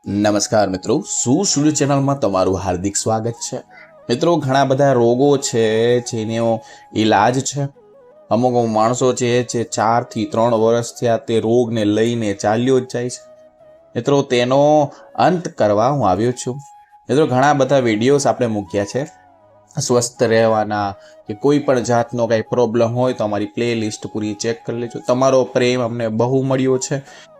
નમસ્કાર મિત્રો, શું સ્ટુડિયો ચેનલમાં તમારું હાર્દિક સ્વાગત છે। મિત્રો, ઘણા બધા રોગો છે જેનો ઈલાજ છે। અમુક માણસો છે જે 4 થી 3 વર્ષથી આ તે રોગને લઈને ચાલ્યો જ જાય છે। મિત્રો, તેનો અંત કરવા હું આવ્યો છું। મિત્રો, ઘણા બધા વિડીયોઝ આપણે મૂક્યા છે સ્વસ્થ રહેવાના કે કોઈ પણ જાતનો કંઈ પ્રોબ્લેમ હોય તો અમારી પ્લેલિસ્ટ પૂરી ચેક કરી લેજો। તમારો પ્રેમ અમને બહુ મળ્યો છે,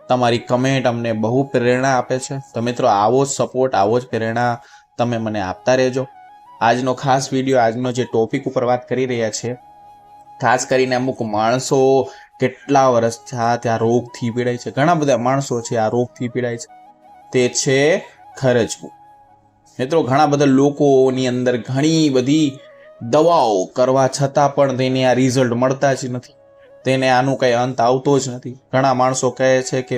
તમારી કમેન્ટ અમને બહુ પ્રેરણા આપે છે। તો મિત્રો, આવો જ સપોર્ટ, આવો જ પ્રેરણા તમે મને આપતા રહેજો। આજનો ખાસ વિડીયો, આજનો જે ટોપિક ઉપર વાત કરી રહ્યા છે, ખાસ કરીને અમુક માણસો કેટલા વર્ષ ત્યાં રોગથી પીડાય છે। ઘણા બધા માણસો છે આ રોગથી પીડાય છે, તે છે ખરજવું। મિત્રો, ઘણા બધા લોકોની અંદર ઘણી બધી દવાઓ કરવા છતાં પણ તેને આ રિઝલ્ટ મળતા જ નથી, તેને આનું કંઈ અંત આવતો જ નથી। ઘણા માણસો કહે છે કે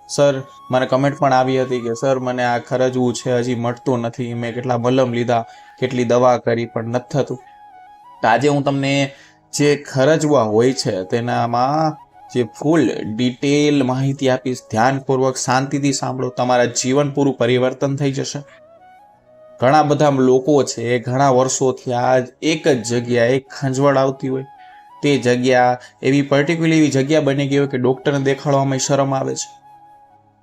સર, મને કમેન્ટ પણ આવી હતી કે સર મને આ ખરજવું છે હજી મટતું નથી, મેં કેટલા મલમ લીધા, કેટલી દવા કરી પણ નથી થતું। તો આજે હું તમને જે ખરજવા હોય છે તેનામાં જે ફૂલ ડિટેલ માહિતી આપીશ। ધ્યાનપૂર્વક શાંતિથી સાંભળો, તમારા જીવન પૂરું પરિવર્તન થઈ જશે। ઘણા બધા લોકો છે ઘણા વર્ષોથી આ એક જ જગ્યાએ ખંજવાળ આવતી હોય, તે જગ્યા એવી પર્ટિક્યુલર એવી જગ્યા બની ગઈ હોય કે ડૉક્ટરને દેખાડવામાં શરમ આવે છે।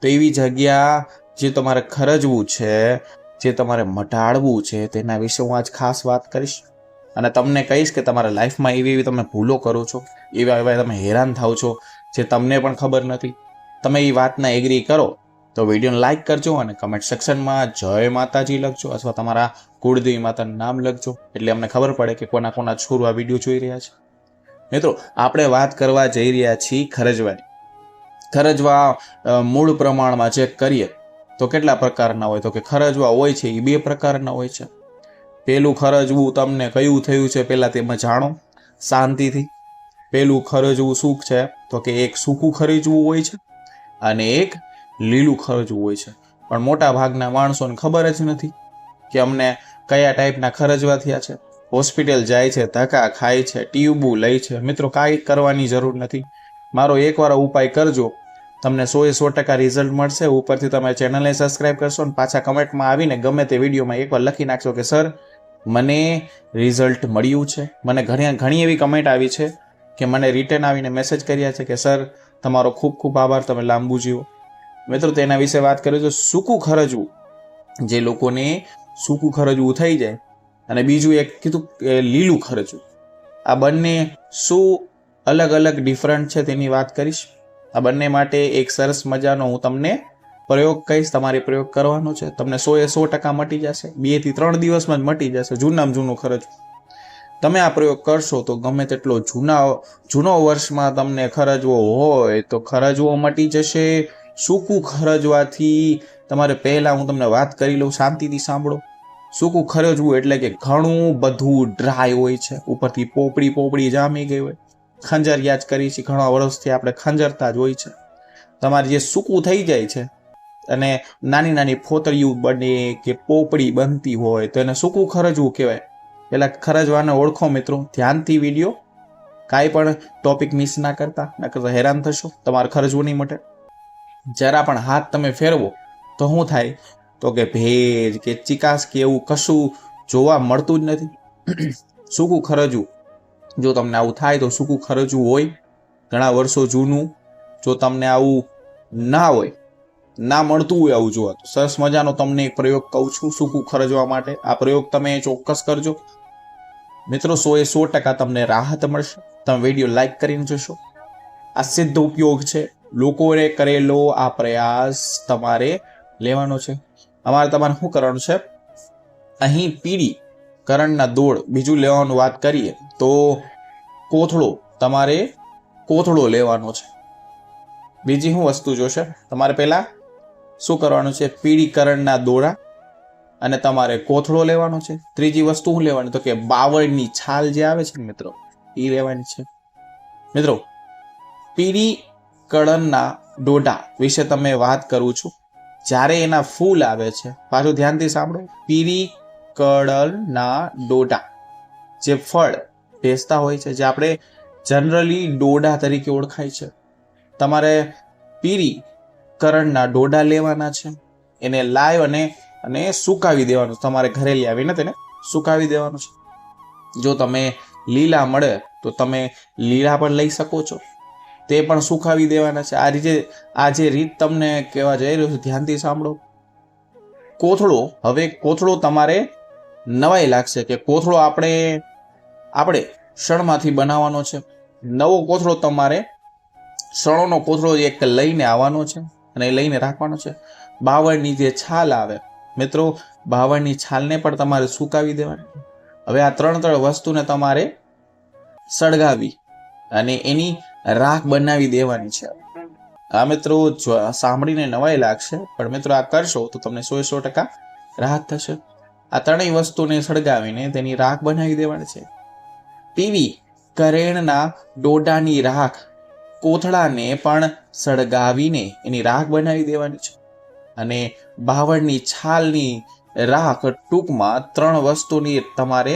તો એવી જગ્યા જે તમારે ખરજવું છે, જે તમારે મટાડવું છે, તેના વિશે હું આજ ખાસ વાત કરીશ અને તમને કહીશ કે તમારા લાઈફમાં એવી તમે ભૂલો કરો છો, એવા તમે હેરાન થાવ છો જે તમને પણ ખબર નથી। તમે એ વાતના એગ્રી કરો તો વિડીયોને લાઇક કરજો અને કમેન્ટ સેક્શનમાં જય માતાજી લખજો અથવા તમારા કુળદેવી માતાનું નામ લખજો, એટલે અમને ખબર પડે કે કોના કોના છોરું આ વિડીયો જોઈ રહ્યા છે। મિત્રો, આપણે વાત કરવા જઈ રહ્યા છીએ ખરજવાની। ખરજવા મૂળ પ્રમાણમાં ચેક કરીએ તો કેટલા પ્રકારના હોય, તો કે ખરજવા હોય છે એ 2 પ્રકારના હોય છે। પેલું ખરજવું તમને કયું થયું છે પહેલા તેમાં જાણો શાંતિથી। પેલું ખરજવું શું છે તો કે એક સૂકું ખરજવું હોય છે અને એક લીલું ખરજવું હોય છે। પણ મોટા ભાગના માણસોને ખબર જ નથી કે અમને કયા ટાઈપના ખરજવા થયા છે। હોસ્પિટલ જાય છે, ધક્કા ખાય છે, ટ્યુબુ લે છે। મિત્રો, કાંઈ કરવાની જરૂર નથી, મારો એકવાર ઉપાય કરજો, તમને 100% રિઝલ્ટ મળશે। ઉપરથી તમે ચેનલને સબસ્ક્રાઇબ કરશો અને પાછા કમેન્ટમાં આવીને ગમે તે વિડીયોમાં એકવાર લખી નાખશો કે સર મને રિઝલ્ટ મળ્યું છે। મને ઘણી એવી કમેન્ટ આવી છે કે મને રિટર્ન આવીને મેસેજ કર્યા છે કે સર તમારો ખૂબ ખૂબ આભાર, તમે લાંબુ જીવો। મિત્રો, તેના વિશે વાત કરીએ તો સૂકું ખરજવું, જે લોકોને સૂકું ખરજવું થઈ જાય, અને બીજું એક કીધું લીલું ખરજવું, આ બંને શું અલગ અલગ ડિફરન્ટ છે તેની વાત કરીશ। આ બંને માટે એક સરસ મજાનો હું તમને પ્રયોગ કહીશ, તમારે પ્રયોગ કરવાનો છે, તમને 100% મટી જશે। 2 થી 3 દિવસમાં જ મટી જશે જૂનામાં જૂનું ખરજવું। તમે આ પ્રયોગ કરશો તો ગમે તેટલો જૂનો વર્ષમાં તમને ખરજવો હોય તો ખરજવો મટી જશે। સૂકું ખરજવાથી તમારે પહેલા હું તમને વાત કરી લઉં, શાંતિથી સાંભળો। સૂકું ખરજવું એટલે કે ઘણું બધું ડ્રાય હોય છે, ઉપરથી પોપડી જામી ગઈ હોય, ખંજરિયા જ કરી છે, ઘણા વર્ષથી આપણે ખંજરતા જ હોય છે। તમારે જે સૂકું થઈ જાય છે અને નાની નાની ફોતળીઓ બને કે પોપડી બનતી હોય તો એને સૂકું ખરજવું કહેવાય। પેલા ખરજવાને ઓળખો મિત્રો, ધ્યાનથી વિડીયો, કાંઈ પણ ટોપિક મિસ ના કરતા હેરાન થશો, તમારે ખરજવું નહીં મટે। જરા પણ હાથ તમે ફેરવો તો શું થાય તો કે ભેજ કે ચિકાસ કે એવું કશું જોવા મળતું જ નથી। સૂકું ખરજવું, જો તમને આવું થાય તો સૂકું ખરજવું હોય ઘણા વર્ષો જૂનું, જો તમને આવું ના હોય, ના મળતું હોય આવું જોવા, તો સરસ મજાનો તમને એક પ્રયોગ કહું છું સૂકું ખરજવા માટે। આ પ્રયોગ તમે ચોક્કસ કરજો મિત્રો, 100% તમને રાહત મળશે। તમે વિડીયો લાઈક કરીને જોશો, આ સિદ્ધ ઉપયોગ છે, લોકોએ કરેલો આ પ્રયાસ તમારે લેવાનો છે। તમારે શું કરવાનું છે, અહીં પીળી કરણના દોડ, બીજું લેવાનું વાત કરીએ તો તમારે કોથળો લેવાનો છે। બીજી શું વસ્તુ જોશે, તમારે પહેલા શું કરવાનું છે, પીળી કરણના દોરા અને તમારે કોથળો લેવાનો છે। ત્રીજી વસ્તુ શું લેવાની તો કે બાવળની છાલ જે આવે છે મિત્રો, એ લેવાની છે। મિત્રો, પીળી કળણના ડોડા વિશે તમે વાત કરું છું, જ્યારે એના ફૂલ આવે છે, પાછું ધ્યાનથી સાંભળો, પીળી કળના ડોડા જે ફળ બેસતા હોય છે, જે આપણે જનરલી ડોડા તરીકે ઓળખાય છે, તમારે પીળી કરણના ડોડા લેવાના છે। એને લાઈવ અને સુકાવી દેવાનું. તમારે ઘરે લઈ આવીને તેને સુકાવી દેવાનું છે. જો તમે લીલા મળે તો તમે લીલા પણ લઈ શકો છો, તે પણ સુકાવી દેવાના છે. આ જે રીત તમને કહેવા જઈ રહ્યો છું, ધ્યાનથી સાંભળો. કોથળો, હવે કોથળો તમારે નવાઈ લાગશે કે કોથળો આપણે શણમાંથી બનાવવાનો છે. નવો કોથળો તમારે શણોનો કોથળો એક લઈને આવવાનો છે અને લઈને રાખવાનો છે. બાવળની જે છાલ આવે મિત્રો, બાવળની છાલને પણ તમારે સુકાવી દેવાની. હવે આ ત્રણ વસ્તુને તમારે સળગાવી અને એની રાખ બનાવી દેવાની છે. આ મિત્રો સાંભળીને નવાઈ લાગશે, પણ મિત્રો આ કરશો તો તમને 100% રાહત થશે. આ ત્રણેય વસ્તુને સળગાવીને તેની રાખ બનાવી દેવાની છે. પીવી કરેણના ડોડાની રાખ, કોથળાને પણ સળગાવીને એની રાખ બનાવી દેવાની છે. અને બાવળની છાલની રાખ, ટૂંકમાં 3 વસ્તુની તમારે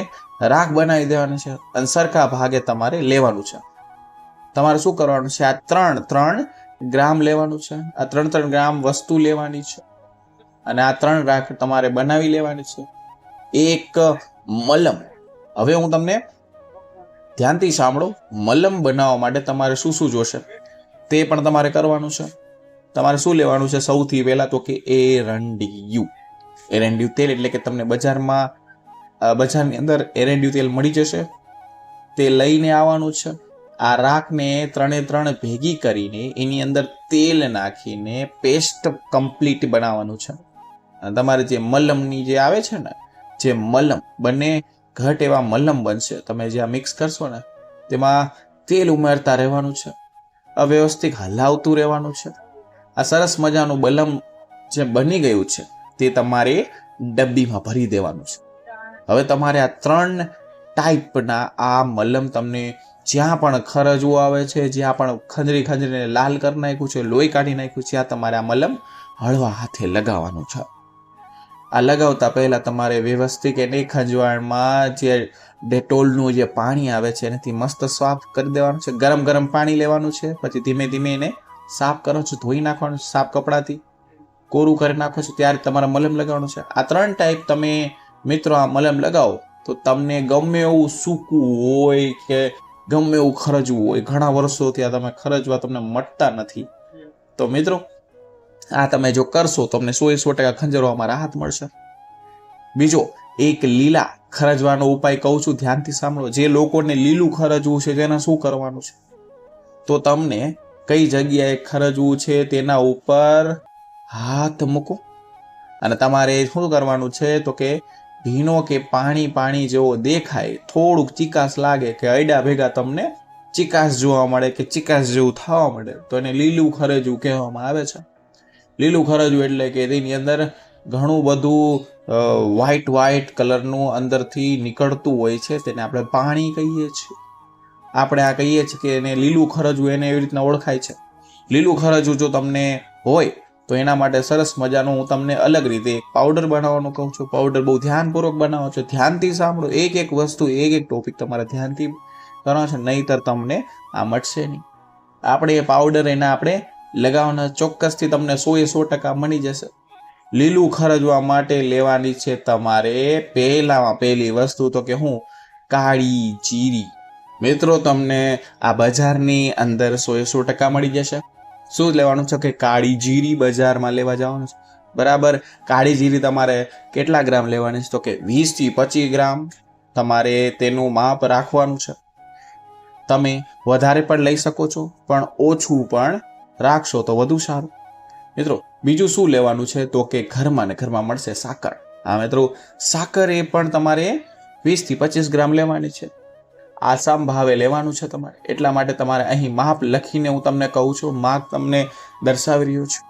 રાખ બનાવી દેવાની છે અને સરખા ભાગે તમારે લેવાનું છે. તમારે શું કરવાનું છે? આ 3 ગ્રામ લેવાનું છે. આ 3 ગ્રામ વસ્તુ લેવાની છે અને આ 3 રાખ તમારે બનાવી લેવાની છે. એક મલમ. હવે હું તમને ધ્યાનથી સાંભળો. મલમ બનાવવા માટે તમારે શું શું જોશે તે પણ તમારે કરવાનું છે. તમારે શું લેવાનું છે? સૌથી પહેલા તો કે એરંડિયું તેલ, એટલે કે તમને બજારની અંદર એરંડિયું તેલ મળી જશે, તે લઈને આવવાનું છે. આ રાખને 3 ભેગી કરીને એની અંદર તેલ નાખીને પેસ્ટ કમ્પ્લીટ બનાવવાનું છે. તમારે જે મલમની જે આવે છે ને, જે મલમ, બંને ઘટ એવા મલમ બનશે. તમે જ્યાં મિક્સ કરશો ને તેમાં તેલ ઉમેરતા રહેવાનું છે, અવ્યવસ્થિત હલાવતું રહેવાનું છે. આ સરસ મજાનું મલમ જે બની ગયું છે તે તમારે ડબ્બીમાં ભરી દેવાનું છે. હવે તમારે આ 3 ટાઈપના આ મલમ તમને જ્યાં પણ ખરજવું આવે છે, જ્યાં પણ ખંજરીને લાલ કરી નાખ્યું છે, લોહી કાઢી નાખ્યું છે, ત્યાં તમારે આ મલમ હળવા હાથે લગાવવાનું છે. આ લગાવતા પહેલા તમારે વ્યવસ્થિત એની ખંજવાળમાં જે ડેટોલનું જે પાણી આવે છે એનાથી મસ્ત સાફ કરી દેવાનું છે. ગરમ પાણી લેવાનું છે, પછી ધીમે ધીમે એને સાફ કરો છો, ધોઈ નાખવાનું છે. સાફ કપડાથી કોરું કરી નાખો છો ત્યારે તમારે મલમ લગાવવાનું છે. આ 3 ટાઈપ તમે મિત્રો આ મલમ લગાવો તો તમને ગમે એવું સૂકવું હોય કે ગમે એવું ખરજવું હોય, ઘણા વર્ષોથી આ તમે ખરજવા તમને મટતા નથી, તો મિત્રો આ તમે જો કરશો તમને 100% ખંજરવામાં રાહત મળશે. બીજો એક લીલા ખરજવાનો ઉપાય કહું છું, ધ્યાનથી સાંભળો. જે લોકોને લીલું ખરજવું છે તેને શું કરવાનું છે? તો તમને કઈ જગ્યાએ ખરજવું છે તેના ઉપર હાથ મૂકો અને તમારે શું કરવાનું છે તો કે ભીનો કે પાણી જેવો દેખાય, થોડુંક ચીકાશ લાગે કે અયડા ભેગા તમને ચીકાશ જોવા મળે કે ચીકાશ જેવું થવા મળે તો એને લીલું ખરજવું કહેવામાં આવે છે. લીલું ખરજવું એટલે કે તેની અંદર ઘણું બધું વ્હાઈટ કલરનું અંદરથી નીકળતું હોય છે, તેને આપણે પાણી કહીએ છીએ. આપણે આ કહીએ છીએ કે એને લીલું ખરજવું, એને એવી રીતના ઓળખાય છે. લીલું ખરજવું જો તમને હોય તો એના માટે સરસ મજાનું હું તમને અલગ રીતે એક પાવડર બનાવવાનું કહું છું. પાવડર બહુ ધ્યાનપૂર્વક બનાવો છો, ધ્યાનથી સાંભળો. એક વસ્તુ, એક ટોપિક તમારે ધ્યાનથી કરવાનો છે, નહીંતર તમને આ મટશે નહીં. આપણે એ પાવડર આપણે લગાવવાના, ચોક્કસથી તમને 100% મળી જશે. લીલું ખરજવા માટે લેવાની છે તમારે પહેલી વસ્તુ તો કે કાળી જીરી. મિત્રો તમને આ બજારની અંદર 100% મળી જશે. શું લેવાનું છે કે કાળી જીરી બજારમાં લેવા જવાનું છે, બરાબર. કાળી જીરી તમારે કેટલા ગ્રામ લેવાની છે તો કે 20 થી 25 ગ્રામ તમારે તેનું માપ રાખવાનું છે. તમે વધારે પણ લઈ શકો છો, પણ ઓછું પણ રાખશો તો વધુ સારું. મિત્રો બીજું શું લેવાનું છે તો કે ઘરમાં મળશે સાકર. હા મિત્રો, સાકર એ પણ તમારે 20 થી 25 ગ્રામ લેવાની છે. આસામ ભાવે લેવાનું છે તમારે. એટલા માટે તમારે અહીં માપ લખીને હું તમને કહું છું, માપ તમને દર્શાવી રહ્યો છું.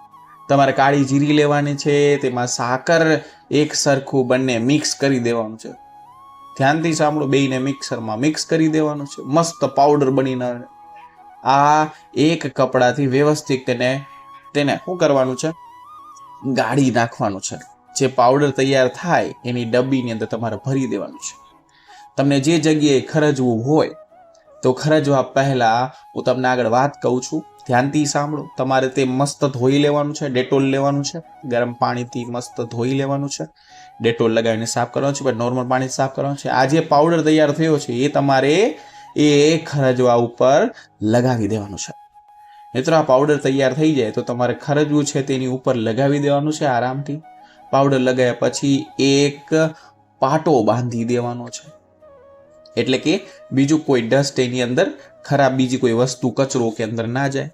તમારે કાળી જીરી લેવાની છે, તેમાં સાકર એક સરખું બંને મિક્સ કરી દેવાનું છે. ધ્યાનથી સાંભળો, બેયને મિક્સરમાં મિક્સ કરી દેવાનું છે, મસ્ત પાવડર બનીને. આ એક કપડાથી વ્યવસ્થિત તેને શું કરવાનું છે? ગાળી નાખવાનું છે. જે પાવડર તૈયાર થાય એની ડબ્બીની અંદર તમારે ભરી દેવાનું છે. તમને જે જગ્યાએ ખરજવું હોય તો ખરજવા પહેલા હું તમને આગળ વાત કહું છું. ધ્યાનથી સાંભળો. તમારે તે મસ્ત ધોઈ લેવાનું છે, ડેટોલ લેવાનું છે, ગરમ પાણીથી મસ્ત ધોઈ લેવાનું છે, ડેટોલ લગાવીને સાફ કરવાનું છે, નોર્મલ પાણી સાફ કરવાનું છે. આ જે પાવડર તૈયાર થયો છે એ તમારે એ ખરજવા ઉપર લગાવી દેવાનું છે. મિત્રો આ પાવડર તૈયાર થઈ જાય તો તમારે ખરજવું છે તેની ઉપર લગાવી દેવાનું છે આરામથી. પાવડર લગાવ્યા પછી એક પાટો બાંધી દેવાનો છે, એટલે કે બીજું કોઈ ડસ્ટ એની અંદર ખરાબ બીજી કોઈ વસ્તુ કચરો કે અંદર ના જાય.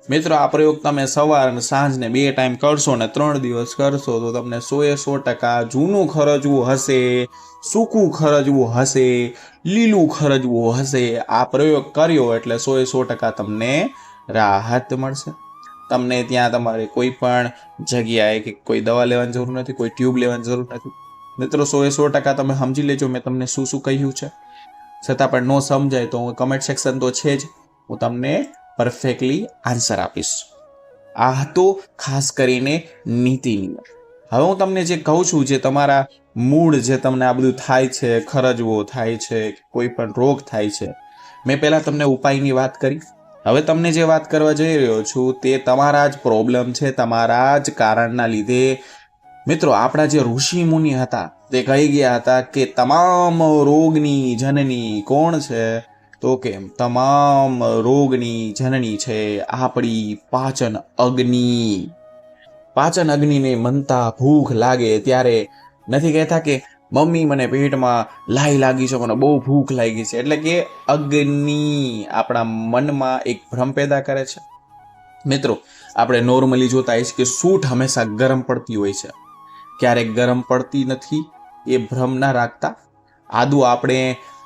મિત્રો આ પ્રયોગ તમે સવાર અને સાંજને 2 ટાઈમ કરશો ને 3 દિવસ કરશો તો તમને 100% જૂનું ખરજવું હશે, સૂકું ખરજવું હશે, લીલું ખરજવું હશે. આ પ્રયોગ કર્યો એટલે 100% તમને રાહત મળશે. તમને ત્યાં તમારે કોઈ પણ જગ્યાએ કે કોઈ દવા લેવાની જરૂર નથી, કોઈ ટ્યુબ લેવાની જરૂર નથી. મિત્રો 100% તમે સમજી લેજો મેં તમને શું શું કહ્યું છે. છતાં પણ ન સમજાય તો કમેન્ટ સેક્શન તો છે જ, હું તમને પરફેક્ટલી આન્સર આપીશ. આ તો ખાસ કરીને નીતિ નિયમ. હવે હું તમને જે કહું છું, જે તમારા મૂળ જે તમને આ બધું થાય છે, ખરજવો થાય છે, કોઈ પણ રોગ થાય છે, મેં પહેલાં તમને ઉપાયની વાત કરી. હવે તમને જે વાત કરવા જઈ રહ્યો છું તે તમારા જ પ્રોબ્લેમ છે, તમારા જ કારણના લીધે. મિત્રો આપણા જે ઋષિ મુનિ હતા તે કહી ગયા હતા કે તમામ રોગની જનની કોણ છે? તો કે તમામ રોગની જનની છે આપણી પાચન અગ્નિ. પાચન અગ્નિને મનતા ભૂખ લાગે ત્યારે નથી કહેતા કે મમ્મી મને પેટમાં લાઈ લાગી છે, મને બહુ ભૂખ લાગી છે. એટલે કે અગ્નિ આપણા મનમાં એક ભ્રમ પેદા કરે છે. મિત્રો આપણે નોર્મલી જોતા હોઈએ કે સૂંઠ હંમેશા ગરમ પડતી હોય છે, ક્યારેક ગરમ પડતી નથી. એ ભ્રમ ના રાખતા. આદુ આપણે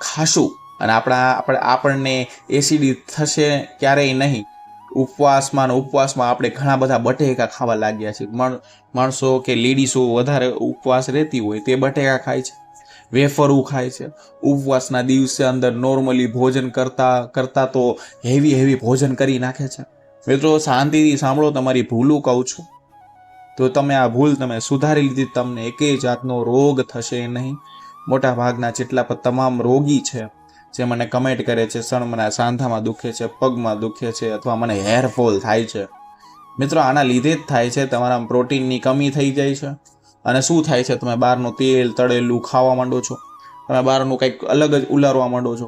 ખાશું અને આપણને એસિડી થશે ક્યારેય નહીં. ઉપવાસમાં આપણે ઘણા બધા બટેકા ખાવા લાગ્યા છે. માણસો કે લેડીસો વધારે ઉપવાસ રહેતી હોય તે બટેકા ખાય છે, વેફરું ખાય છે. ઉપવાસના દિવસે અંદર નોર્મલી ભોજન કરતા તો હેવી ભોજન કરી નાખે છે. મિત્રો શાંતિથી સાંભળો, તમારી ભૂલું કહું છું તો તમે આ ભૂલ તમે સુધારી લીધી, તમને એકેય જાતનો રોગ થશે નહીં. મોટા ભાગના જેટલા પણ તમામ રોગી છે જે મને કમેન્ટ કરે છે, સર મને સાંધામાં દુખે છે, પગમાં દુખે છે, અથવા મને હેરફોલ થાય છે, મિત્રો આના લીધે જ થાય છે. તમારામાં પ્રોટીનની કમી થઈ જાય છે. અને શું થાય છે? તમે બહારનું તેલ તળેલું ખાવા માંડો છો, તમે બહારનું કંઈક અલગ જ ઉલારવા માંડો છો,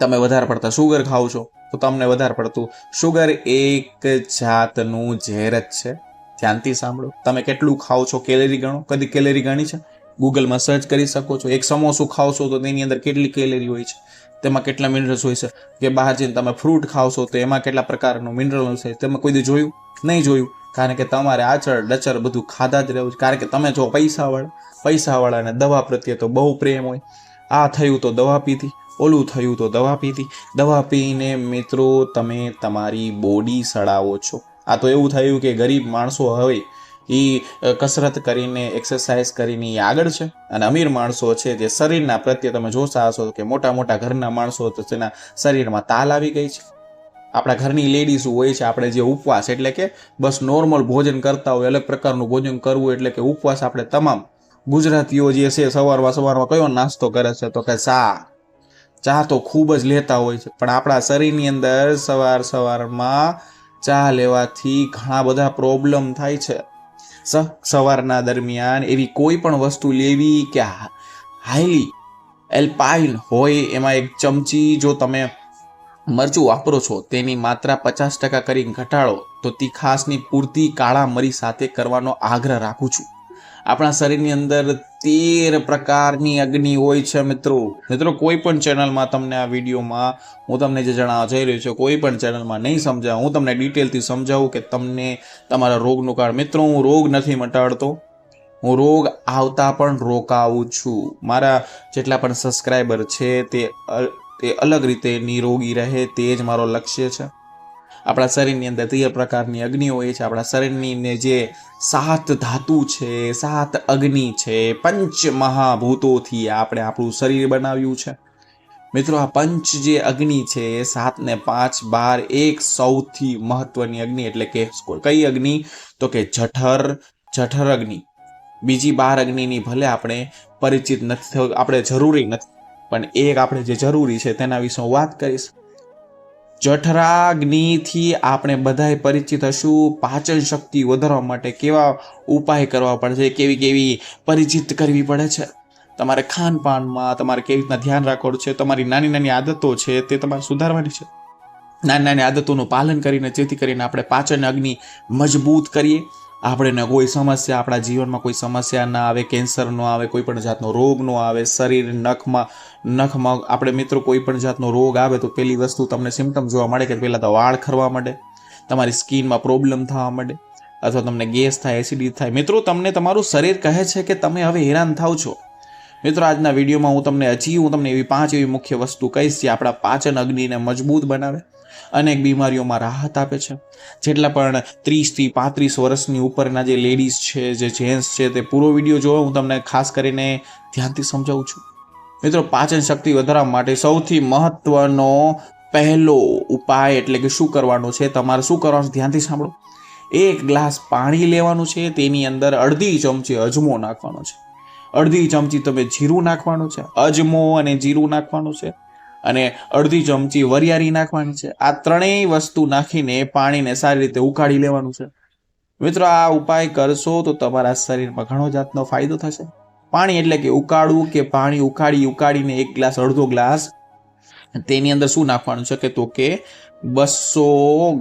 તમે વધારે પડતા સુગર ખાઓ છો તો તમને વધારે પડતું સુગર એક જાતનું ઝેર જ છે. ધ્યાનથી સાંભળો. તમે કેટલું ખાઓ છો કેલેરી ગણો. કદી કેલેરી ગણી છે? ગૂગલમાં સર્ચ કરી શકો છો. એક સમોસું ખાઓ છો તો તેની અંદર કેટલી કેલેરી હોય છે, તેમાં કેટલા મિનરલ્સ હોય છે. કે બહાર જઈને તમે ફ્રૂટ ખાઓ છો તો એમાં કેટલા પ્રકારનું મિનરલ હોય છે, તમે કોઈ દી જોયું? નહીં જોયું. કારણ કે તમારે આચર ડચર બધું ખાધા જ રહેવું છે. કારણ કે તમે જો પૈસાવાળાને દવા પ્રત્યે તો બહુ પ્રેમ હોય. આ થયું તો દવા પીધી, ઓલું થયું તો દવા પીધી. દવા પીને મિત્રો તમે તમારી બોડી સડાવો છો. આ તો એવું થયું કે ગરીબ માણસો હવે એ કસરત કરીને એક્સરસાઇઝ કરીને આગળ છે, અને અમીર માણસો છે જે શરીરના પ્રત્યે તમે જોતા હશો કે મોટા ઘરના માણસો તો તેના શરીરમાં તાલ આવી ગઈ છે. આપણા ઘરની લેડીઝ હોય છે, આપણે જે ઉપવાસ એટલે કે બસ નોર્મલ ભોજન કરતા હોય, અલગ પ્રકારનું ભોજન કરવું એટલે કે ઉપવાસ. આપણે તમામ ગુજરાતીઓ જે છે સવારમાં કયો નાસ્તો કરે છે? તો કે ચા તો ખૂબ જ લેતા હોય છે. પણ આપણા શરીરની અંદર સવારમાં ચા લેવાથી ઘણા બધા પ્રોબ્લેમ થાય છે. સવારના દરમિયાન એવી કોઈ પણ વસ્તુ લેવી કે હાઈલી એલ્પાઇન હોય, એમાં એક ચમચી જો તમે મરચું વાપરો છો તેની માત્રા 50% કરીને ઘટાડો તો તીખાસની પૂર્તિ કાળા મરી સાથે કરવાનો આગ્રહ રાખું છું. આપણા શરીરની અંદર 13 પ્રકારની અગ્નિ હોય છે. મિત્રો કોઈ પણ ચેનલમાં તમને આ વિડીયોમાં હું તમને જે જણાવવા જઈ રહ્યો છું, કોઈ પણ ચેનલમાં નહીં સમજાવું. હું તમને ડિટેલથી સમજાવું કે તમને તમારા રોગનું કારણ. મિત્રો હું રોગ નથી મટાડતો, હું રોગ આવતા પણ રોકાવું છું. મારા જેટલા પણ સબસ્ક્રાઈબર છે તે અલગ રીતે નિરોગી રહે તે જ મારો લક્ષ્ય છે. આપણા શરીરની અંદર 13 પ્રકારની અગ્નિ હોય છે. આપણા શરીરની જે 7 ધાતુ છે, 7 અગ્નિ છે, પંચ મહાભૂતોથી આપણે આપણું શરીર બનાવ્યું છે. મિત્રો આ પંચ જે અગ્નિ છે 7 ને 5 12 એક સૌથી મહત્વની અગ્નિ એટલે કે કઈ અગ્નિ? તો કે જઠર અગ્નિ. બીજી 12 અગ્નિની ભલે આપણે પરિચિત નથી, આપણે જરૂરી નથી, પણ એક આપણે જે જરૂરી છે તેના વિશે હું વાત કરીશ. જઠરાગ્નિથી આપણે બધાય પરિચિત હશું. પાચન શક્તિ વધારવા માટે કેવા ઉપાય કરવા પડે છે, કેવી કેવી પરિચિત કરવી પડે છે. તમારે ખાનપાનમાં તમારે કેવી રીતના ધ્યાન રાખવાનું છે, તમારી નાની નાની આદતો છે તે તમારે સુધારવાની છે. નાની નાની આદતોનું પાલન કરીને જેથી કરીને આપણે પાચન અગ્નિ મજબૂત કરીએ. આપણે કોઈ સમસ્યા આપણા જીવનમાં કોઈ સમસ્યા ના આવે, કેન્સર ન આવે, કોઈ પણ જાતનો રોગ ન આવે, શરીર નખમાં આપણે મિત્રો કોઈ પણ જાતનો રોગ આવે તો પહેલી વસ્તુ તમને સિમ્ટમ જોવા મળે કે પહેલાં તો વાળ ખરવા માંડે, તમારી સ્કિનમાં પ્રોબ્લેમ થવા માંડે, અથવા તમને ગેસ થાય, એસિડિટી થાય. મિત્રો તમને તમારું શરીર કહે છે કે તમે હવે હેરાન થાવ છો. મિત્રો આજના વિડીયોમાં હું તમને એવી 5 એવી મુખ્ય વસ્તુ કહીશ જે આપણા પાચન અગ્નિને મજબૂત બનાવે, અનેક બીમારીઓમાં રાહત આપે છે. જેટલા પણ 30 થી 35 વર્ષની ઉપરના જે લેડીઝ છે, જે જેન્ટ્સ છે, તે પૂરો વિડીયો જોવો. હું તમને ખાસ કરીને ધ્યાનથી સમજાવું છું. મિત્રો પાચન શક્તિ વધારવા માટે સૌથી મહત્વનો પહેલો ઉપાય એટલે કે શું કરવાનું છે, તમારે શું કરવાનું છે ધ્યાનથી સાંભળો. 1 ગ્લાસ પાણી લેવાનું છે, તેની અંદર અડધી ચમચી અજમો નાખવાનો છે, અડધી ચમચી તમે જીરું નાખવાનું છે, અજમો અને જીરું નાખવાનું છે, અને અડધી ચમચી વરિયાળી નાખવાની છે. આ ત્રણેય વસ્તુ નાખીને પાણીને સારી રીતે ઉકાળી લેવાનું છે. મિત્રો આ ઉપાય કરશો તો તમારા શરીરમાં ઘણો જાતનો ફાયદો થશે. પાણી એટલે કે ઉકાળવું કે પાણી ઉકાળીને 1 ગ્લાસ અડધો ગ્લાસ તેની અંદર શું નાખવાનું છે કે 200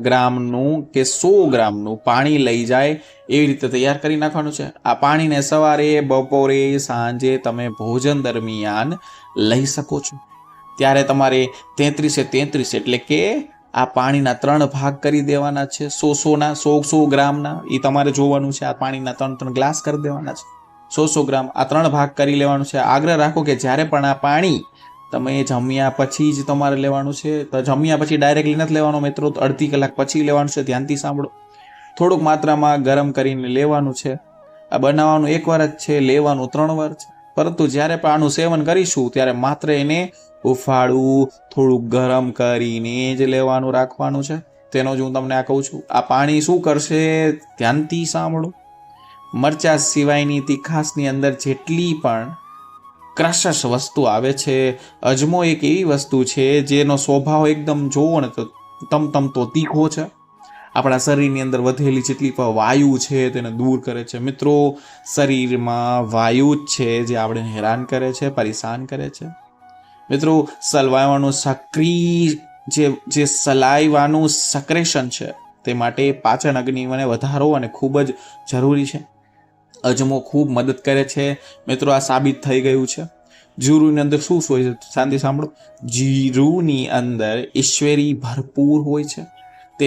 ગ્રામનું કે 100 ગ્રામનું પાણી લઈ જાય એવી રીતે તૈયાર કરી નાખવાનું છે. આ પાણીને સવારે, બપોરે, સાંજે તમે ભોજન દરમિયાન લઈ શકો છો. ત્યારે તમારે 33 એટલે કે આ પાણીના 3 ભાગ કરી દેવાના છે. 100 ગ્રામના એ તમારે જોવાનું છે. આ પાણીના 3 ગ્લાસ કરી દેવાના છે. 100 ગ્રામ આ 3 ભાગ કરી લેવાનું છે. આગ્રહ રાખો કે જ્યારે પણ આ પાણી તમે જમ્યા પછી જ તમારે લેવાનું છે. તો જમ્યા પછી ડાયરેક્ટલી નથી લેવાનું મિત્રો, અડધી કલાક પછી લેવાનું છે. ધ્યાનથી સાંભળો. થોડુંક માત્રામાં ગરમ કરીને લેવાનું છે. આ બનાવવાનું 1 વાર જ છે, લેવાનું 3 વાર છે. પરંતુ જ્યારે પણ આનું સેવન કરીશું ત્યારે માત્ર એને ઉફાળવું, થોડુંક ગરમ કરીને જ લેવાનું રાખવાનું છે. તેનો જ હું તમને આ કહું છું. આ પાણી શું કરશે ધ્યાનથી સાંભળો. મરચા સિવાયની તીખાસની અંદર જેટલી પણ ક્રશસ વસ્તુ આવે છે, અજમો એક એવી વસ્તુ છે જેનો સ્વભાવ એકદમ જોવો ને તો તમતમતો તીખો છે. આપણા શરીરની અંદર વધેલી જેટલી પણ વાયુ છે તેને દૂર કરે છે. મિત્રો શરીરમાં વાયુ જ છે જે આપણે હેરાન કરે છે, પરેશાન કરે છે. મિત્રો સલાઈવાનું સક્રેશન છે તે માટે પાચન અગ્નિને વધારો અને ખૂબ જ જરૂરી છે. અજમો ખૂબ મદદ કરે છે. મિત્રો આ સાબિત થઈ ગયું છે. જીરુની અંદર શું હોય છે શાંતિ સાંભળો. જીરુની અંદર ઈશ્વરી ભરપૂર હોય છે. તે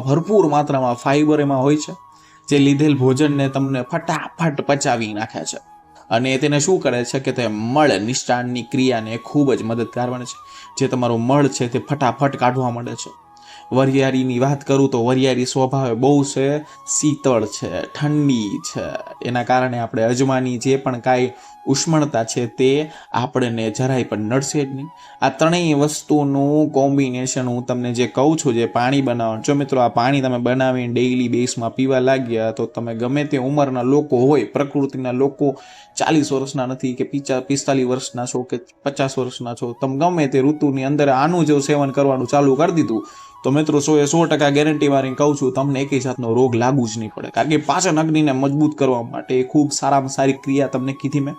ભરપૂર માત્રામાં ફાઈબર એમાં હોય છે, જે લીધેલ ભોજનને તમને ફટાફટ પચાવી નાખે છે. અને તેને શું કરે છે કે તે મળ નિષ્ઠાનની ક્રિયાને ખૂબ જ મદદગાર બને છે. જે તમારો મળ છે તે ફટાફટ કાઢવા માંડે છે. વરિયાળીની વાત કરું તો વરિયાળી સ્વભાવે બહુ છે શીતળ છે, ઠંડી છે. એના કારણે આપણે અજમાની જે પણ કાંઈ ઉષ્મણતા છે તે આપણને જરાય પણ નડશે જ નહીં. આ ત્રણેય વસ્તુનું કોમ્બિનેશન હું તમને જે કહું છું, જે પાણી બનાવવાનું. જો મિત્રો આ પાણી તમે બનાવીને ડેઇલી બેઝમાં પીવા લાગ્યા તો તમે ગમે તે ઉંમરના લોકો હોય, પ્રકૃતિના લોકો 40 વર્ષના નથી કે 45 વર્ષના છો કે 50 વર્ષના છો, તમે ગમે તે ઋતુની અંદર આનું જો સેવન કરવાનું ચાલુ કરી દીધું તો મિત્રો 100% ગેરંટી મારી કહું છું તમને એકેય જાતનો રોગ લાગુ જ નહીં પડે. કારણ કે પાચન અગ્નિને મજબૂત કરવા માટે ખૂબ સારામાં સારી ક્રિયા તમને કીધી મેં.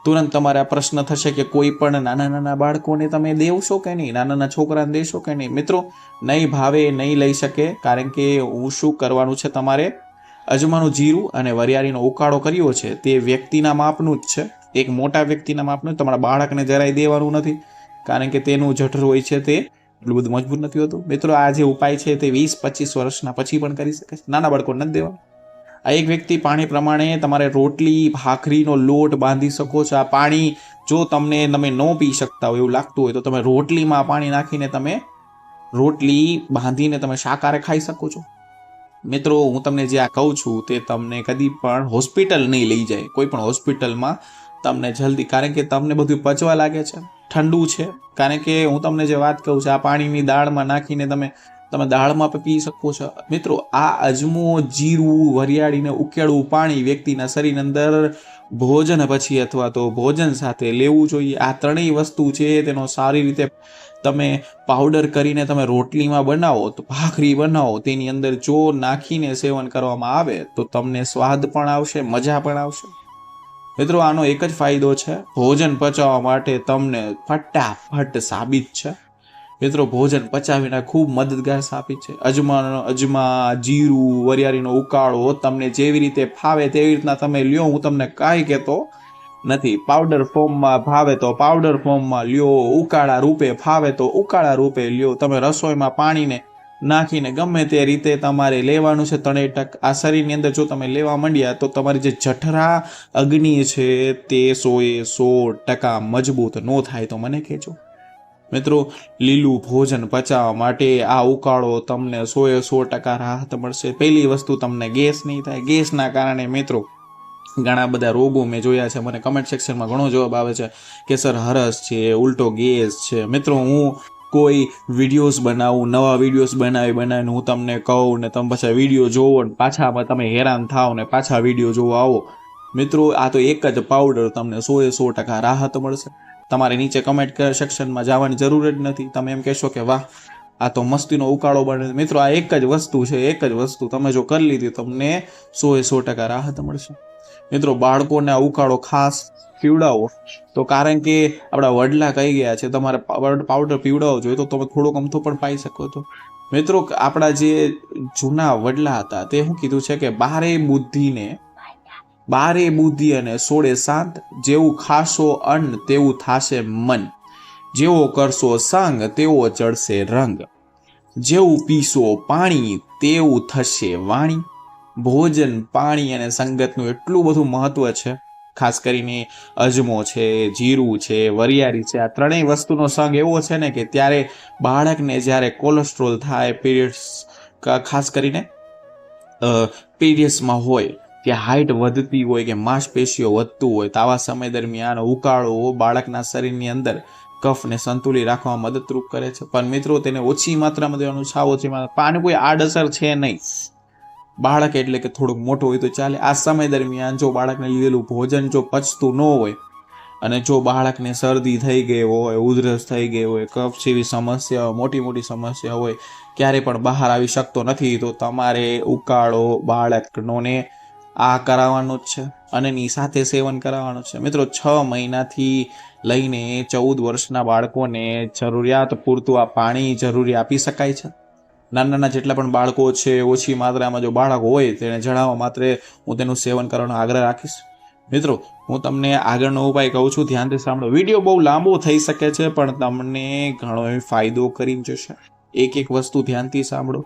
તુરંત તમારે આ પ્રશ્ન થશે કે કોઈ પણ નાના બાળકોને તમે દેવશો કે નહીં, નાના છોકરાને દેશો કે નહીં. મિત્રો નહીં ભાવે, નહીં લઈ શકે. કારણ કે હું શું કરવાનું છે, તમારે અજમાનું જીરું અને વરિયાળીનો ઉકાળો કર્યો છે તે વ્યક્તિના માપનું જ છે. એક મોટા વ્યક્તિના માપનું. તમારા બાળકને જરાય દેવાનું નથી, કારણ કે તેનું જઠર હોય છે તે એટલું બધું મજબૂત નથી હોતું. મિત્રો આ જે ઉપાય છે તે 20-25 વર્ષના પછી પણ કરી શકે છે. નાના બાળકોને નથી દેવાનું. આ એક વ્યક્તિ પાણી પ્રમાણે તમારે રોટલી ભાખરીનો લોટ બાંધી શકો છો. આ પાણી જો તમે ન પી શકતા હોય એવું લાગતું હોય તો તમે રોટલીમાં પાણી નાખીને તમે રોટલી બાંધીને તમે શાકાહારે ખાઈ શકો છો. મિત્રો હું તમને જે આ કહું છું તે તમને કદી પણ હોસ્પિટલ નહીં લઈ જાય, કોઈ પણ હોસ્પિટલમાં તમને જલ્દી. કારણ કે તમને બધું પચવા લાગે છે, ઠંડુ છે. કારણ કે હું તમને જે વાત કહું છું, આ પાણીની દાળમાં નાખીને તમે તમે દાળમાં પણ પી શકો છો મિત્રો. આ અજમો, જીરું, વરિયાળીને ઉકેળવું પાણી વ્યક્તિના શરીરની અંદર ભોજન પછી અથવા તો ભોજન સાથે લેવું જોઈએ. આ ત્રણેય વસ્તુ છે તેનો સારી રીતે તમે પાવડર કરીને તમે રોટલીમાં બનાવો, તો ભાખરી બનાવો, તેની અંદર જો નાખીને સેવન કરવામાં આવે તો તમને સ્વાદ પણ આવશે, મજા પણ આવશે. મિત્રો આનો એક જ ફાયદો છે, ભોજન પચાવવા માટે તમને ફટાફટ સાબિત છે. મિત્રો ભોજન પચાવીને ખૂબ મદદગાર સાબિત છે. અજમા, જીરું, વરિયાળીનો ઉકાળો તમને જેવી રીતે ફાવે તેવી રીતના તમે લ્યો. હું તમને કાંઈ કહેતો નથી. પાવડર ફોર્મમાં ફાવે તો પાવડર ફોર્મમાં લ્યો, ઉકાળા રૂપે ફાવે તો ઉકાળા રૂપે લ્યો. તમે રસોઈમાં પાણીને નાખીને ગમે તે રીતે તમારે લેવાનું છે. 3% આ શરીરની અંદર જો તમે લેવા માંડ્યા તો તમારી જે જઠરા અગ્નિ છે તે 100% મજબૂત ન થાય તો મને કહેજો. મિત્રો લીલું ભોજન પચાવવા માટે આ ઉકાળો તમને 100% રાહત મળશે. પહેલી વસ્તુ તમને ગેસ નહીં થાય. ગેસના કારણે મિત્રો ઘણા બધા રોગો મેં જોયા છે. મને કમેન્ટ સેક્શનમાં ઘણો જવાબ આવે છે કે સર હરસ છે, ઉલટો ગેસ છે. મિત્રો હું કોઈ વિડીયોઝ બનાવું, નવા વિડીયોઝ બનાવીને હું તમને કહું ને તમે પાછા વિડીયો જોવો ને પાછામાં તમે હેરાન થાવ ને પાછા વિડીયો જોવા આવો. મિત્રો આ તો એક જ પાવડર તમને 100% રાહત મળશે. તમારે નીચે કમેન્ટ સેક્શનમાં જવાની જરૂર જ નથી. તમે એમ કહેશો કે વાહ આ તો મસ્તીનો ઉકાળો બને. મિત્રો આ એક જ વસ્તુ છે, એક જ વસ્તુ તમે જો કરી લીધી તમને 100% રાહત મળશે. મિત્રો બાળકોને આ ઉકાળો ખાસ પીવડાવો તો, કારણ કે આપણા વડલા કહી ગયા છે તમારે પાવડર પીવડાવવો જોઈએ તો તમે થોડોક અમથો પણ પાઈ શકો છો. મિત્રો આપણા જે જૂના વડલા હતા તે શું કીધું છે કે બારે બુદ્ધિ અને 16 શાંત. જેવું ખાશો અન્ન તેવું થાશે મન, જેવો કરશો સંગ તેવો ચડશે રંગ, જેવું પીશો પાણી તેવું થશે વાણી. ભોજન, પાણી અને સંગતનું એટલું બધું મહત્વ છે. ખાસ કરીને અજમો છે, જીરું છે, વરિયાળી છે, આ ત્રણેય વસ્તુનો સંગ એવો છે ને કે ત્યારે બાળકને જ્યારે કોલેસ્ટ્રોલ થાય, પીરિયડ્સ ખાસ કરીને પીરિયડ્સમાં હોય, ત્યાં હાઇટ વધતી હોય કે માંસપેશીઓ વધતું હોય તો આવા સમય દરમિયાન ઉકાળો બાળકના શરીરની અંદર કફને સંતુલિત રાખવામાં મદદરૂપ કરે છે. પણ મિત્રો તેને ઓછી માત્રામાં દેવાનું, સાવ ઓછી માત્રામાં. પાણી કોઈ આડઅસર છે નહીં. બાળક એટલે કે થોડુંક મોટું હોય તો ચાલે. આ સમય દરમિયાન જો બાળકને લીધેલું ભોજન જો પચતું ન હોય અને જો બાળકને શરદી થઈ ગઈ હોય, ઉધરસ થઈ ગઈ હોય, કફ જેવી સમસ્યા, મોટી સમસ્યા હોય, ક્યારે પણ બહાર આવી શકતો નથી, તો તમારે ઉકાળો બાળકનોને આ કરાવવાનું જ છે અને એની સાથે સેવન કરાવવાનું છે. મિત્રો 6 મહિનાથી લઈને 14 વર્ષના બાળકોને જરૂરિયાત પૂરતું આ પાણી જરૂરી આપી શકાય છે. નાના જેટલા પણ બાળકો છે, ઓછી માત્રામાં જો બાળક હોય તેને જણાવવા માત્ર હું તેનું સેવન કરવાનો આગ્રહ રાખીશ. મિત્રો હું તમને આગળનો ઉપાય કહું છું, ધ્યાનથી સાંભળો. વિડીયો બહુ લાંબો થઈ શકે છે પણ તમને ઘણો ફાયદો કરી જશે. એક વસ્તુ ધ્યાનથી સાંભળો.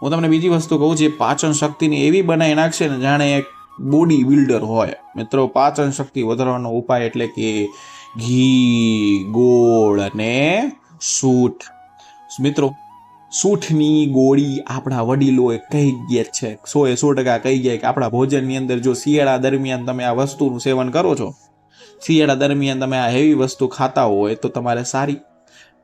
હું તમને બીજી વસ્તુ કહું, જે પાચન શક્તિને એવી બનાવી નાખશે ને જાણે એક બોડી બિલ્ડર હોય. મિત્રો પાચન શક્તિ વધારવાનો ઉપાય એટલે કે ઘી, ગોળ અને સૂંઠ. મિત્રો સૂંઠની ગોળી આપણા વડીલોએ કહી ગયા છે, 100% કહી ગયા કે આપણા ભોજનની અંદર જો શિયાળા દરમિયાન તમે આ વસ્તુનું સેવન કરો છો, શિયાળા દરમિયાન તમે આ હેવી વસ્તુ ખાતા હોય તો તમારે સારી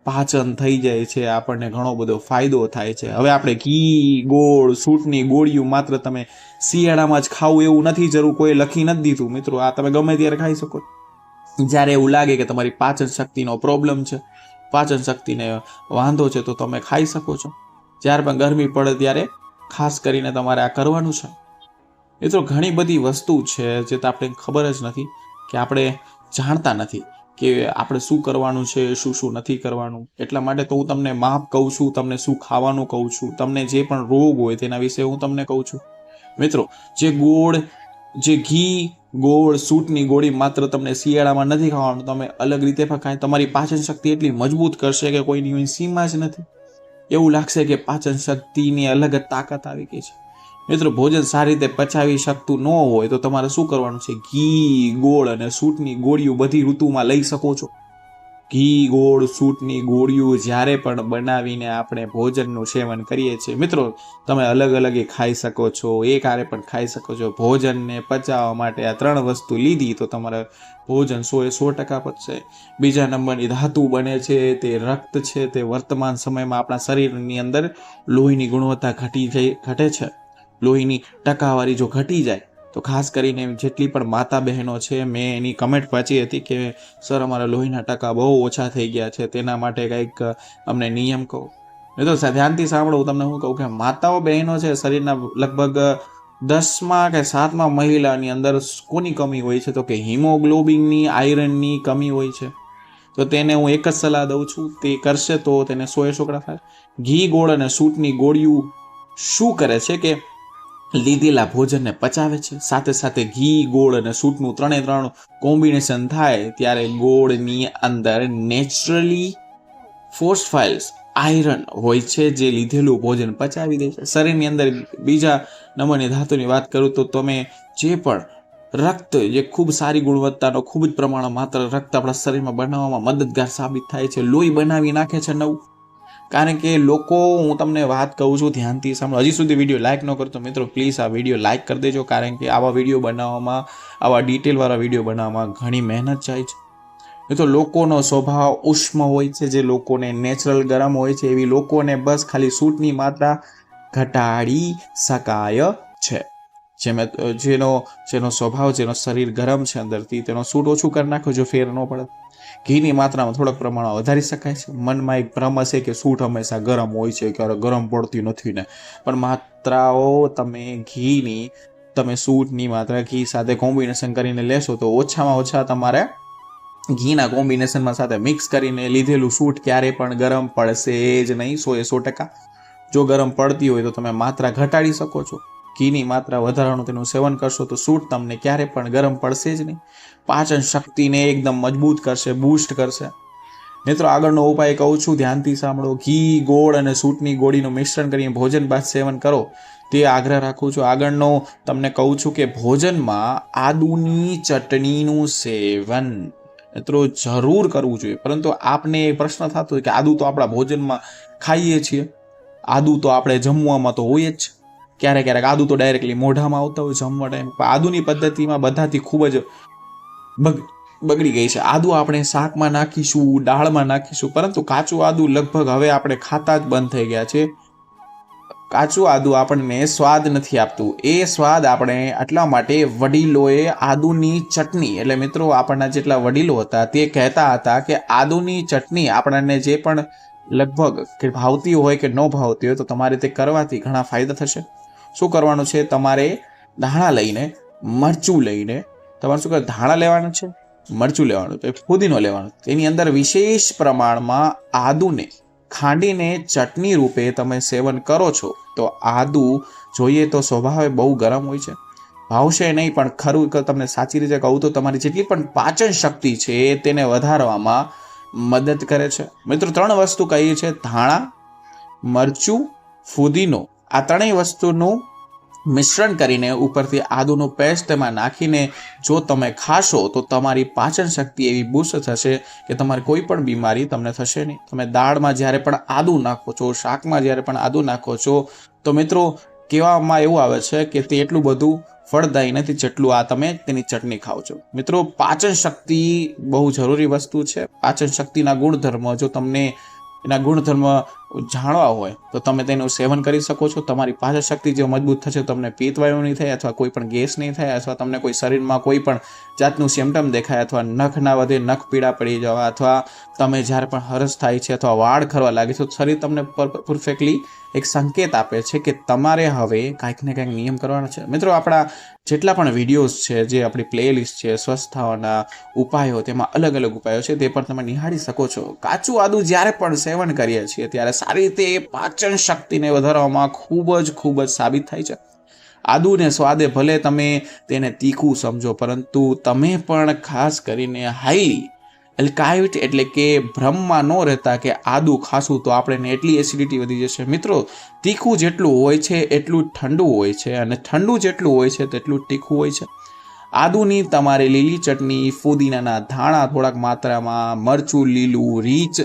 પાચન થઈ જાય છે, આપણને ઘણો બધો ફાયદો થાય છે. હવે આપણે ઘી, ગોળ, સૂંઠની ગોળીઓ માત્ર તમે શિયાળામાં જ ખાવું એવું નથી જરૂર, કોઈ લખી નથી દીધું. મિત્રો આ તમે ગમે ત્યારે ખાઈ શકો. જ્યારે એવું લાગે કે તમારી પાચન શક્તિનો પ્રોબ્લેમ છે, પાચન શક્તિને વાંધો છે તો તમે ખાઈ શકો છો. જ્યારે પણ ગરમી પડે ત્યારે ખાસ કરીને તમારે આ કરવાનું છે. મિત્રો ઘણી બધી વસ્તુ છે જે તો આપણે ખબર જ નથી, કે આપણે જાણતા નથી કે આપણે શું કરવાનું છે, શું નથી કરવાનું. એટલા માટે તો હું તમને માપ કહું છું, તમને શું ખાવાનું કહું છું, તમને જે પણ રોગ હોય તેના વિશે હું તમને કહું છું. મિત્રો જે ઘી, ગોળ, સૂંઠની ગોળી માત્ર તમને શિયાળામાં નથી ખાવાનું, તમે અલગ રીતે પણ ખાય. તમારી પાચન શક્તિ એટલી મજબૂત કરશે કે કોઈની સીમા જ નથી. એવું લાગશે કે પાચન શક્તિની અલગ જ તાકાત આવી ગઈ છે. મિત્રો ભોજન સારી રીતે પચાવી શકતું ન હોય તો તમારે શું કરવાનું છે, ઘી, ગોળ અને સૂંઠની ગોળીઓ બધી ઋતુમાં લઈ શકો છો. ઘી ગોળ સૂટની ગોળીઓ જ્યારે પણ બનાવીને આપણે ભોજનનું સેવન કરીએ છીએ મિત્રો, તમે અલગ અલગ એ ખાઈ શકો છો, એક હારે પણ ખાઈ શકો છો. ભોજનને પચાવવા માટે આ 3 વસ્તુ લીધી તો તમારે ભોજન 100% પચશે. બીજા નંબરની ધાતુ બને છે તે રક્ત છે. તે વર્તમાન સમયમાં આપણા શરીરની અંદર લોહીની ગુણવત્તા ઘટે છે. લોહીની ટકાવારી જો ઘટી જાય તો ખાસ કરીને જેટલી પણ માતા બહેનો છે, મેં એની કમેન્ટ વાંચી હતી કે સર અમારા લોહીના ટકા બહુ ઓછા થઈ ગયા છે, તેના માટે કંઈક અમને નિયમ કહો. મિત્રો ધ્યાનથી સાંભળો, હું તમને શું કહું કે માતાઓ બહેનો છે શરીરના લગભગ 10માં કે 7માં મહિલાની અંદર કોની કમી હોય છે તો કે હિમોગ્લોબિનની, આયરનની કમી હોય છે. તો તેને હું એક જ સલાહ દઉં છું, તે કરશે તો તેને 100% થાય. ઘી ગોળ અને સૂટની ગોળીઓ શું કરે છે કે લીધેલા ભોજનને પચાવે છે. સાથે સાથે ઘી ગોળ અને સૂટનું 3 કોમ્બિનેશન થાય ત્યારે ગોળની અંદર નેચરલી ફોસ્ફાઇલ્સ આયરન હોય છે જે લીધેલું ભોજન પચાવી દે છે. શરીરની અંદર બીજા નંબરની ધાતુની વાત કરું તો તમે જે પણ રક્ત જે ખૂબ સારી ગુણવત્તાનો ખૂબ જ પ્રમાણમાં માત્ર રક્ત આપણા શરીરમાં બનાવવામાં મદદગાર સાબિત થાય છે. લોહી બનાવી નાખે છે નવું. કારણ કે લોકો, હું તમને વાત કહું છું ધ્યાનથી સાંભળો, હજી સુધી વિડીયો લાઇક ન કરતો મિત્રો પ્લીઝ આ વિડીયો લાઇક કરી દેજો. કારણ કે આવા વિડીયો બનાવવામાં, આવા ડિટેલવાળા વિડીયો બનાવવામાં ઘણી મહેનત જાય છે. તો લોકોનો સ્વભાવ ઉષ્મ હોય છે, જે લોકોને નેચરલ ગરમ હોય છે એવી લોકોને બસ ખાલી સૂટની માત્રા ઘટાડી શકાય છે. જેનો સ્વભાવ, જેનો શરીર ગરમ છે અંદરથી, તેનો સૂટ ઓછું કરી નાખો જો ફેર ન પડે. ઘીની માત્રામાં થોડાક પ્રમાણમાં વધારી શકાય છે. મનમાં એક ભ્રમ હશે કે સૂટ હંમેશા ગરમ હોય છે, ક્યારે ગરમ પડતી નથી ને, પણ માત્રાઓ તમે ઘીની, તમે સૂટની માત્રા ઘી સાથે કોમ્બિનેશન કરીને લેશો તો ઓછામાં ઓછા તમારે ઘીના કોમ્બિનેશનમાં સાથે મિક્સ કરીને લીધેલું સૂટ ક્યારે પણ ગરમ પડશે જ નહીં 100%. જો ગરમ પડતી હોય તો તમે માત્રા ઘટાડી શકો છો. ઘીની માત્રા વધારવાનું તેનું સેવન કરશો તો સૂટ તમને ક્યારે પણ ગરમ પડશે જ નહીં. પાચન શક્તિને એકદમ મજબૂત કરશે, બૂસ્ટ કરશે. મિત્રો આગળનો ઉપાય કહું છું, ધ્યાનથી સાંભળો. ઘી ગોળ અને સૂટની ગોળીનું મિશ્રણ કરીને ભોજન બાદ સેવન કરો તે આગ્રહ રાખું છું. આગળનો તમને કહું છું કે ભોજનમાં આદુની ચટણીનું સેવન મિત્રો જરૂર કરવું જોઈએ. પરંતુ આપને પ્રશ્ન થતો હોય કે આદુ તો આપણા ભોજનમાં ખાઈએ છીએ, આદુ તો આપણે જમવામાં તો હોય જ. ક્યારેક આદુ તો ડાયરેક્ટલી મોઢામાં આવતા હોય જમવા ટાઈમ. આદુની પદ્ધતિમાં બધાથી ખૂબ જ બગડી ગઈ છે. આદુ આપણે શાકમાં નાખીશું, દાળમાં નાખીશું, પરંતુ કાચું આદુ લગભગ હવે આપણે ખાતા જ બંધ થઈ ગયા છે. કાચું આદુ આપણને સ્વાદ નથી આપતું. એ સ્વાદ આપણે એટલા માટે વડીલોએ આદુની ચટણી, એટલે મિત્રો આપણના જેટલા વડીલો હતા તે કહેતા હતા કે આદુની ચટણી આપણને જે પણ લગભગ કે ભાવતી હોય કે ન ભાવતી હોય તો તમારે તે કરવાથી ઘણા ફાયદા થશે. શું કરવાનું છે? તમારે ધાણા લઈને, મરચું લઈને, તમારે શું કરે, ધાણા લેવાનું છે, મરચું લેવાનું, તો ફુદીનો લેવાનું, તેની અંદર વિશેષ પ્રમાણમાં આદુને ખાંડીને ચટણી રૂપે તમે સેવન કરો છો તો આદુ જોઈએ તો સ્વભાવે બહુ ગરમ હોય છે, ભાવશે નહીં, પણ ખરું તમને સાચી રીતે કહું તો તમારી જેટલી પણ પાચન શક્તિ છે તેને વધારવામાં મદદ કરે છે. મિત્રો 3 વસ્તુ કહીએ છે, ધાણા, મરચું, ફુદીનો. આ 3 વસ્તુનું મિશ્રણ કરીને ઉપરથી આદુનું પેસ્ટ તેમાં નાખીને જો તમે ખાશો તો તમારી પાચન શક્તિ એવી બૂસ્ટ થશે કે તમારી કોઈ પણ બીમારી તમને થશે નહીં. તમે દાળમાં જ્યારે પણ આદુ નાખો છો, શાકમાં જ્યારે પણ આદુ નાખો છો તો મિત્રો કહેવામાં એવું આવે છે કે તે એટલું બધું ફળદાયી નથી જેટલું આ તમે તેની ચટણી ખાઓ છો. મિત્રો પાચન શક્તિ બહુ જરૂરી વસ્તુ છે. પાચન શક્તિના ગુણધર્મ, જો તમને એના ગુણધર્મ જાણવા હોય તો તમે તેનું સેવન કરી શકો છો. તમારી પાચન શક્તિ જે મજબૂત થશે, તમને પિત્તવાયુ નહીં થાય, અથવા કોઈ પણ ગેસ નહીં થાય, અથવા તમને કોઈ શરીરમાં કોઈ પણ જાતનું સિમ્ટમ દેખાય, અથવા નખ ના વધે, નખ પીડા પડી જવા, અથવા તમે જ્યારે પણ હરસ થાય છે અથવા વાળ ખરવા લાગે છે તો શરીર તમને પરફેક્ટલી એક સંકેત આપે છે કે તમારે હવે કાંઈક ને કાંઈક નિયમ કરવાનો છે. મિત્રો આપણા જેટલા પણ વિડીયોઝ છે, જે આપણી પ્લેલિસ્ટ છે સ્વસ્થ થવાના ઉપાયો, તેમાં અલગ અલગ ઉપાયો છે, તે પણ તમે નિહાળી શકો છો. કાચું આદુ જ્યારે પણ સેવન કરીએ છીએ ત્યારે સારી રીતે પાચન શક્તિને વધારવામાં ખૂબ જ સાબિત થાય છે. આદુને સ્વાદે ભલે તમે તેને તીખું સમજો, પરંતુ તમે પણ ખાસ કરીને હાઈલી એલ્કાઇટ એટલે કે ભ્રમમાં ન રહેતા કે આદુ ખાશું તો આપણે એટલી એસિડિટી વધી જશે. મિત્રો તીખું જેટલું હોય છે એટલું ઠંડુ હોય છે, અને ઠંડુ જેટલું હોય છે તેટલું તીખું હોય છે. આદુની તમારે લીલી ચટણી, ફુદીનાના ધાણા થોડાક માત્રામાં, મરચું લીલું, રીચ,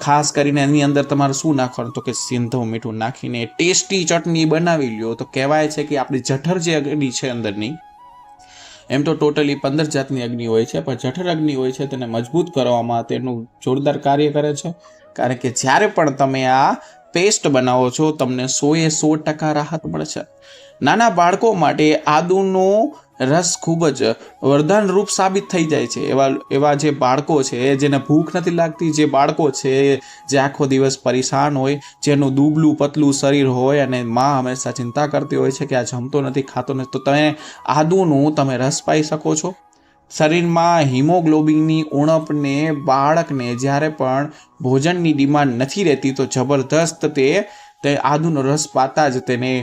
ખાસ કરીને એની અંદર તમારે શું નાખવાનું તો કે સિંધવ મીઠું નાખીને ટેસ્ટી ચટણી બનાવી લ્યો તો કહેવાય છે કે આપણી જઠર જે અગ્નિ છે અંદરની, એમ તો ટોટલી 15 જાતની અગ્નિ હોય છે, પણ જઠર અગ્નિ હોય છે તેને મજબૂત કરવામાં તેનું જોરદાર કાર્ય કરે છે. કારણ કે જ્યારે પણ તમે આ પેસ્ટ બનાવો છો તમને 100% રાહત મળે છે. નાના બાળકો માટે આદુનો રસ ખૂબ જ વરદાન રૂપ સાબિત થઈ જાય છે. એવા જે બાળકો છે જેને ભૂખ નથી લાગતી, જે બાળકો છે જે આખો દિવસ પરેશાન હોય, જેનું દુબલું પતલું શરીર હોય અને માં હંમેશા ચિંતા કરતી હોય છે કે આ જમતો નથી, ખાતો નથી, તો તમે આદુનું તમે રસ પાઈ શકો છો. શરીરમાં હિમોગ્લોબિનની ઉણપને બાળકને જ્યારે પણ ભોજનની ડિમાન્ડ નથી રહેતી તો જબરદસ્ત તે આદુનો રસ પાતા જ તેને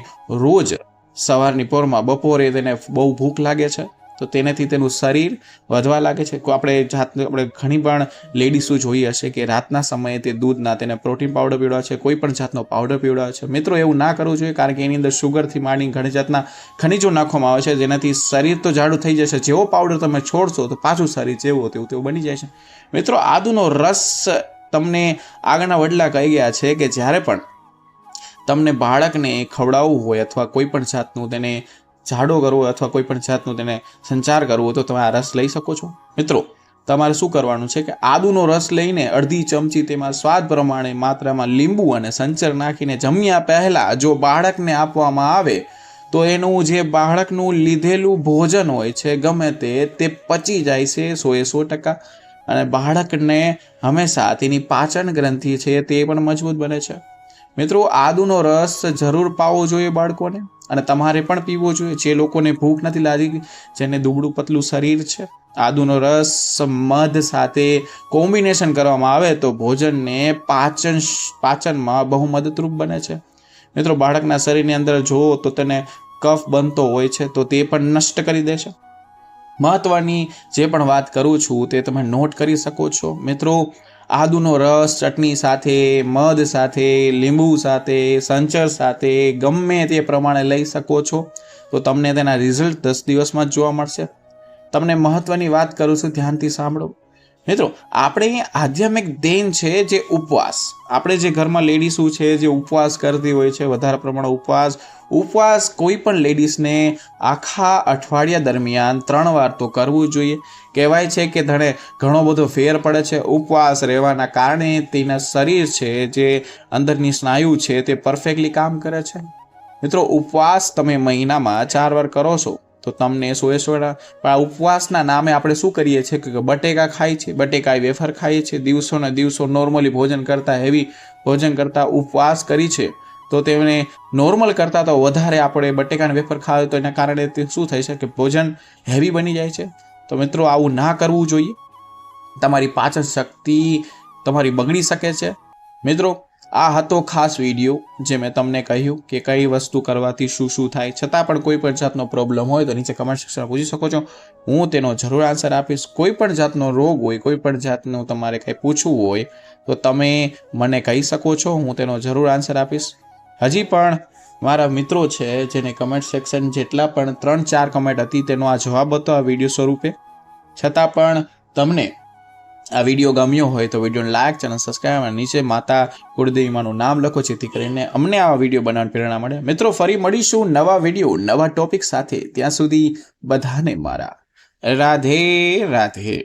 રોજ સવારની પોરમાં બપોરે તેને બહુ ભૂખ લાગે છે તો તેનાથી તેનું શરીર વધવા લાગે છે. આપણે ઘણી પણ લેડીઝો જોઈ હશે કે રાતના સમયે તે દૂધના તેને પ્રોટીન પાવડર પીવડાવે છે, કોઈ પણ જાતનો પાવડર પીવડાવે છે. મિત્રો એવું ના કરવું જોઈએ, કારણ કે એની અંદર શુગરથી માંડીને ઘણી જાતના ખનિજો નાખવામાં આવે છે જેનાથી શરીર તો જાડું થઈ જશે, જેવો પાવડર તમે છોડશો તો પાછું શરીર જેવું તેવું બની જાય છે. મિત્રો આદુનો રસ તમને આગળના વડલા કહી ગયા છે કે જ્યારે પણ તમને બાળકને ખવડાવવું હોય અથવા કોઈ પણ જાતનું તેને જાડો કરવો અથવા કોઈ પણ જાતનું તેને સંચાર કરવો તો તમે આ રસ લઈ શકો છો. મિત્રો તમારે શું કરવાનું છે કે આદુનો રસ લઈને અડધી ચમચી તેમાં સ્વાદ પ્રમાણે માત્રામાં લીંબુ અને સંચર નાખીને જમ્યા પહેલાં જો બાળકને આપવામાં આવે તો એનું જે બાળકનું લીધેલું ભોજન હોય છે ગમે તે પચી જાય છે 100% અને બાળકને હંમેશા તેની પાચન ગ્રંથિ છે તે પણ મજબૂત બને છે. મિત્રો આદુનો રસ જરૂર પાવો જોઈએ બાળકોને, અને તમારે પણ પીવો જોઈએ. જે લોકોને ભૂખ નથી લાગી, જેને દુબળું પતલું શરીર છે, આદુનો રસ મધ સાથે કોમ્બિનેશન કરવામાં આવે તો ભોજનને પાચનમાં બહુ મદદરૂપ બને છે. મિત્રો બાળકના શરીરની અંદર જો તો તેને કફ બનતો હોય છે તો તે પણ નષ્ટ કરી દે છે. મહત્વની જે પણ વાત કરું છું તે તમે નોટ કરી શકો છો. મિત્રો આદુનો રસ ચટણી સાથે, મધ સાથે, લીંબુ સાથે, સંચર સાથે ગમે તે પ્રમાણે લઈ શકો છો તો તમને તેના રિઝલ્ટ 10 દિવસમાં જ જોવા મળશે. તમને મહત્વની વાત કરું છું, ધ્યાનથી સાંભળો. મિત્રો આપણે આધ્યાત્મિક દેન છે જે ઉપવાસ, આપણે જે ઘરમાં લેડીઝો છે જે ઉપવાસ કરતી હોય છે, વધારે પ્રમાણમાં ઉપવાસ કોઈ પણ લેડીઝને આખા અઠવાડિયા દરમિયાન 3 વાર તો કરવું જોઈએ. કહેવાય છે કે ઘણો બધો ફેર પડે છે ઉપવાસ રહેવાના કારણે. તેના શરીર છે જે અંદરની સ્નાયુ છે તે પરફેક્ટલી કામ કરે છે. મિત્રો ઉપવાસ તમે મહિનામાં 4 વાર કરો છો તો તમને 100% પણ આ ઉપવાસના નામે આપણે શું કરીએ છીએ કે બટેકા ખાય છે, બટેકા વેફર ખાઈએ છીએ, દિવસોના દિવસો નોર્મલી ભોજન કરતાં હેવી ભોજન કરતાં ઉપવાસ કરી છે તો તેમને નોર્મલ કરતાં તો વધારે આપણે બટેકાના વેફર ખાવે તો એના કારણે તે શું થાય છે કે ભોજન હેવી બની જાય છે. તો મિત્રો આવું ના કરવું જોઈએ, તમારી પાચન શક્તિ તમારી બગડી શકે છે. મિત્રો આ હતો ખાસ વિડીયો જે મેં તમને કહ્યું કે કઈ વસ્તુ કરવાથી શું થાય. છતાં પણ કોઈ પણ જાતનો પ્રોબ્લેમ હોય તો નીચે કમેન્ટ સેક્શનમાં પૂછી શકો છો, હું તેનો જરૂર આન્સર આપીશ. કોઈ પણ જાતનો રોગ હોય, કોઈ પણ જાતનું તમારે કંઈ પૂછવું હોય તો તમે મને કહી શકો છો, હું તેનો જરૂર આન્સર આપીશ. હજી પણ મારા મિત્રો છે જેને કમેન્ટ સેક્શન જેટલા પણ 3-4 કમેન્ટ હતી તેનો આ જવાબ હતો આ વિડીયો સ્વરૂપે. છતાં પણ તમને આ વિડીયો ગમ્યો હોય તો વિડીયોને લાઈક, ચેનલ સબસ્ક્રાઈબ અને નીચે માતા કુળદેવીમાનું નામ લખો જેથી કરીને અમને આવા વિડીયો બનાવવાની પ્રેરણા મળે. મિત્રો ફરી મળીશું નવા વિડીયો નવા ટોપિક સાથે. ત્યાં સુધી બધાને મારા રાધે રાધે.